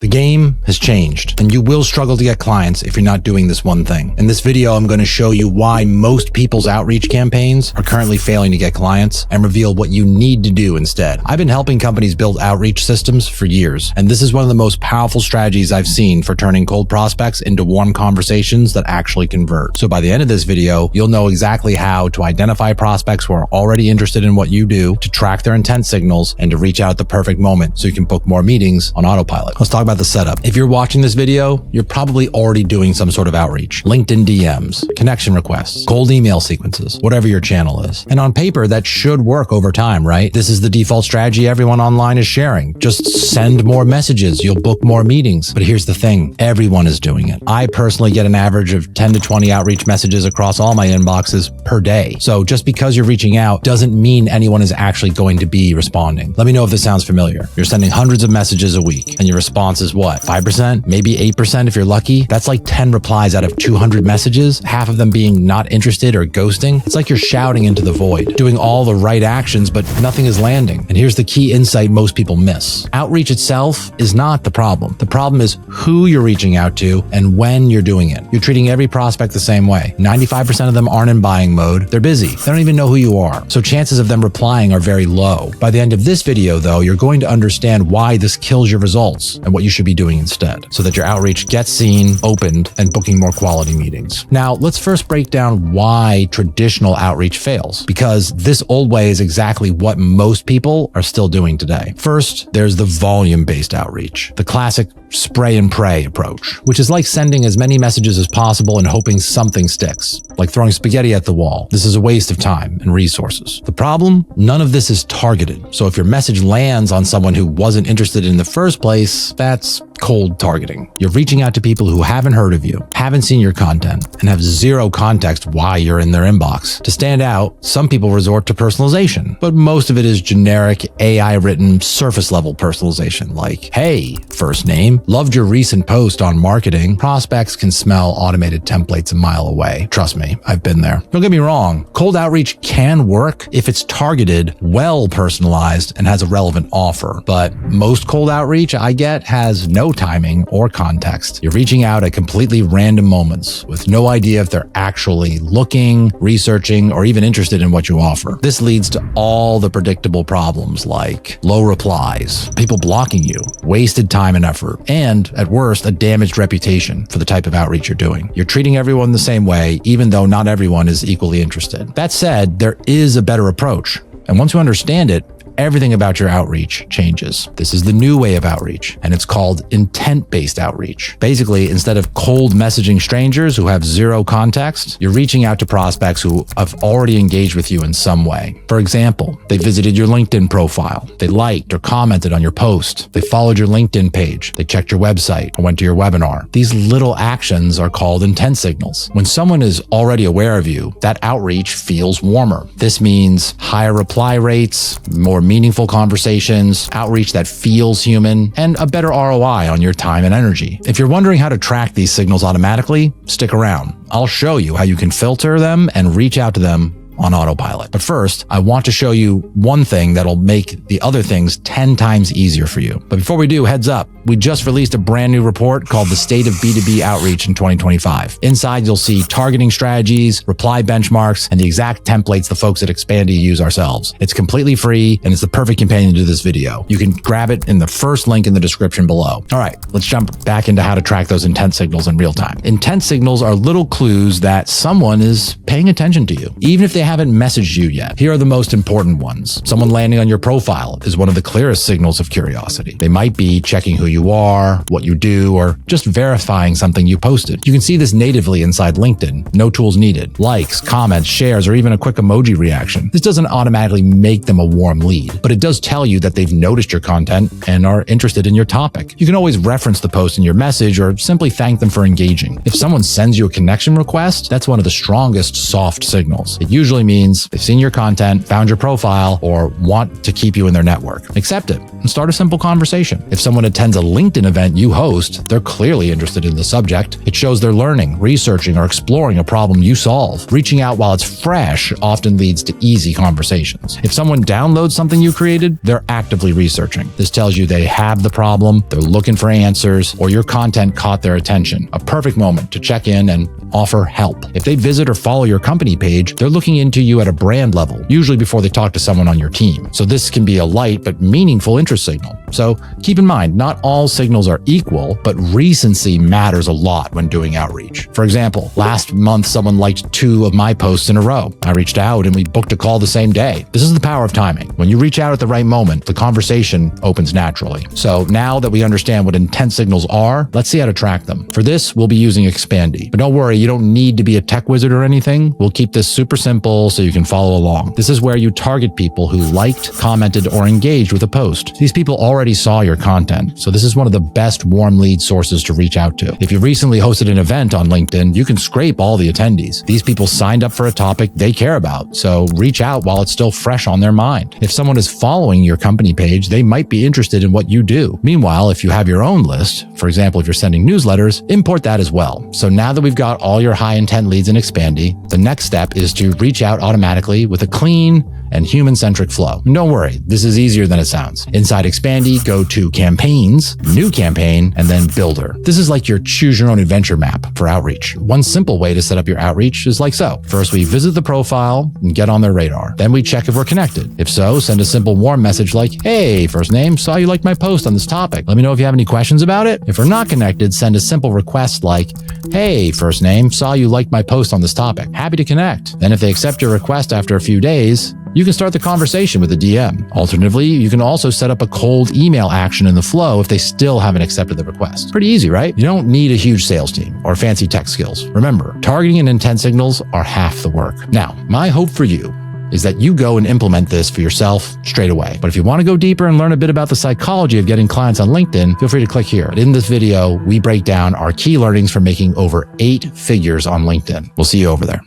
game has changed, and you will struggle to get clients if you're not doing this one thing. In this video, I'm going to show you why most people's outreach campaigns are currently failing to get clients and reveal what you need to do instead. I've been helping companies build outreach systems for years, and this is one of the most powerful strategies I've seen for turning cold prospects into warm conversations that actually convert. So by the end of this video, you'll know exactly how to identify prospects who are already interested in what you do, to track their intent signals, and to reach out at the perfect moment so you can book more meetings on autopilot. Let's talk about the setup. If you're watching this video, you're probably already doing some sort of outreach. LinkedIn DMs, connection requests, cold email sequences, whatever your channel is. And on paper, that should work over time, right? This is the default strategy everyone online is sharing. Just send more messages, you'll book more meetings. But here's the thing, everyone is doing it. I personally get an average of 10 to 20 outreach messages across all my inboxes per day. So just because you're reaching out doesn't mean anyone is actually going to be responding. Let me know if this sounds familiar. You're sending hundreds of messages a week and your response is what? 5%? Maybe 8% if you're lucky? That's like 10 replies out of 200 messages, half of them being not interested or ghosting. It's like you're shouting into the void, doing all the right actions, but nothing is landing. And here's the key insight most people miss. Outreach itself is not the problem. The problem is who you're reaching out to and when you're doing it. You're treating every prospect the same way. 95% of them aren't in buying mode. They're busy. They don't even know who you are. So chances of them replying are very low. By the end of this video, though, you're going to understand why this kills your results and what you should be doing instead, so that your outreach gets seen, opened, and booking more quality meetings. Now, let's first break down why traditional outreach fails, because this old way is exactly what most people are still doing today. First, there's the volume-based outreach, the classic spray and pray approach, which is like sending as many messages as possible and hoping something sticks, like throwing spaghetti at the wall. This is a waste of time and resources. The problem? None of this is targeted. So if your message lands on someone who wasn't interested in the first place, that's cold targeting. You're reaching out to people who haven't heard of you, haven't seen your content, and have zero context why you're in their inbox. To stand out, some people resort to personalization, but most of it is generic AI-written surface-level personalization, like, hey, first name, loved your recent post on marketing. Prospects can smell automated templates a mile away. Trust me, I've been there. Don't get me wrong, cold outreach can work if it's targeted, well personalized, and has a relevant offer. But most cold outreach I get has no timing or context. You're reaching out at completely random moments with no idea if they're actually looking, researching, or even interested in what you offer. This leads to all the predictable problems like low replies, people blocking you, wasted time and effort, and at worst, a damaged reputation for the type of outreach you're doing. You're treating everyone the same way, even though not everyone is equally interested. That said, there is a better approach. And once you understand it, everything about your outreach changes. This is the new way of outreach, and it's called intent-based outreach. Basically, instead of cold messaging strangers who have zero context, you're reaching out to prospects who have already engaged with you in some way. For example, they visited your LinkedIn profile, they liked or commented on your post, they followed your LinkedIn page, they checked your website, or went to your webinar. These little actions are called intent signals. When someone is already aware of you, that outreach feels warmer. This means higher reply rates, more meaningful conversations, outreach that feels human, and a better ROI on your time and energy. If you're wondering how to track these signals automatically, stick around. I'll show you how you can filter them and reach out to them on autopilot. But first, I want to show you one thing that'll make the other things 10 times easier for you. But before we do, heads up, we just released a brand new report called The State of B2B Outreach in 2025. Inside, you'll see targeting strategies, reply benchmarks, and the exact templates the folks at Expandi use ourselves. It's completely free, and it's the perfect companion to this video. You can grab it in the first link in the description below. All right, let's jump back into how to track those intent signals in real time. Intent signals are little clues that someone is paying attention to you, even if they haven't messaged you yet. Here are the most important ones. Someone landing on your profile is one of the clearest signals of curiosity. They might be checking who you are, what you do, or just verifying something you posted. You can see this natively inside LinkedIn. No tools needed. Likes, comments, shares, or even a quick emoji reaction. This doesn't automatically make them a warm lead, but it does tell you that they've noticed your content and are interested in your topic. You can always reference the post in your message or simply thank them for engaging. If someone sends you a connection request, that's one of the strongest soft signals. It usually means they've seen your content, found your profile, or want to keep you in their network. Accept it and start a simple conversation. If someone attends a LinkedIn event you host, they're clearly interested in the subject. It shows they're learning, researching, or exploring a problem you solve. Reaching out while it's fresh often leads to easy conversations. If someone downloads something you created, they're actively researching. This tells you they have the problem, they're looking for answers, or your content caught their attention. A perfect moment to check in and offer help. If they visit or follow your company page, they're looking into you at a brand level, usually before they talk to someone on your team. So this can be a light but meaningful interest signal. So keep in mind, not all signals are equal, but recency matters a lot when doing outreach. For example, last month, someone liked 2 of my posts in a row. I reached out and we booked a call the same day. This is the power of timing. When you reach out at the right moment, the conversation opens naturally. So now that we understand what intent signals are, let's see how to track them. For this, we'll be using Expandi. But don't worry, you don't need to be a tech wizard or anything. We'll keep this super simple so you can follow along. This is where you target people who liked, commented, or engaged with a post. These people already saw your content, so this is one of the best warm lead sources to reach out to. If you recently hosted an event on LinkedIn, you can scrape all the attendees. These people signed up for a topic they care about, so reach out while it's still fresh on their mind. If someone is following your company page, they might be interested in what you do. Meanwhile, if you have your own list, for example, if you're sending newsletters, import that as well. So now that we've got all your high intent leads in Expandi, the next step is to reach out automatically with a clean and human-centric flow. And don't worry, this is easier than it sounds. Inside Expandi, go to Campaigns, New Campaign, and then Builder. This is like your choose your own adventure map for outreach. One simple way to set up your outreach is like so. First, we visit the profile and get on their radar. Then we check if we're connected. If so, send a simple warm message like, "Hey, first name, saw you liked my post on this topic. Let me know if you have any questions about it." If we're not connected, send a simple request like, "Hey, first name, saw you liked my post on this topic. Happy to connect." Then if they accept your request after a few days, you can start the conversation with a DM. Alternatively, you can also set up a cold email action in the flow if they still haven't accepted the request. Pretty easy, right? You don't need a huge sales team or fancy tech skills. Remember, targeting and intent signals are half the work. Now, my hope for you is that you go and implement this for yourself straight away. But if you want to go deeper and learn a bit about the psychology of getting clients on LinkedIn, feel free to click here. In this video, we break down our key learnings for making over 8 figures on LinkedIn. We'll see you over there.